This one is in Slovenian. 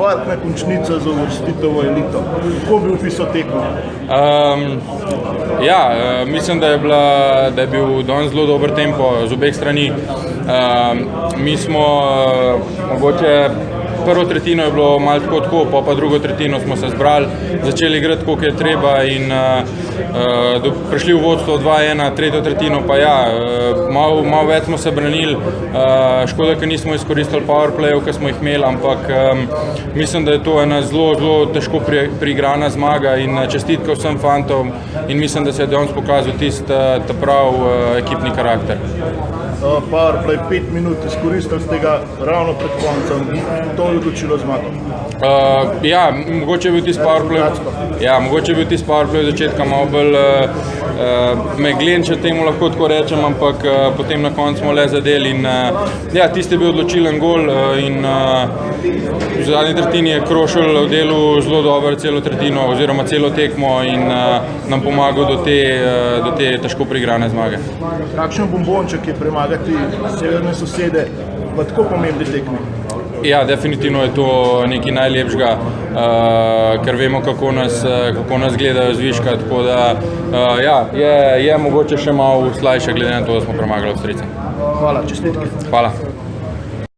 infarktna končnica za uvrstitev v elito. Kako bi opisal tekmo? Mislim, da je bil danes zelo dober tempo z obeh strani. Mi smo mogoče prvo tretjino je bilo malo tako, pa drugo tretjino smo se zbrali, začeli igrati, koliko je treba in prišli v vodstvo 2-1, tretjo tretjino pa malo več smo se branili, škoda, ker nismo izkoristili powerplayov, ki smo jih imeli, ampak mislim, da je to ena zelo težko priigrana zmaga in čestitka vsem fantom in mislim, da se je danes pokazal ta prav ekipni karakter. Powerplay 5 minut, izkoristili ste ga ravno pred koncem, to je odločilo zmago. Mogoče je bil tisti powerplay od začetka malo bolj meglen, če temu lahko tako rečem, ampak potem na koncu smo le zadeli in tisti je bil odločilen gol in v zadnji tretjini je Krošelj oddelal zelo dobro celo tretjino oziroma celo tekmo in nam pomagal do te težko priigrane zmage. Kakšen bombonček je premagati severne sosede v tako pomembni tekmi? Ja, definitivno je to nekaj najlepšega, ker vemo, kako nas gledajo zviška, tako da je mogoče še malo slajše glede na to, da smo premagali Avstrijce. Hvala, čestitke. Hvala.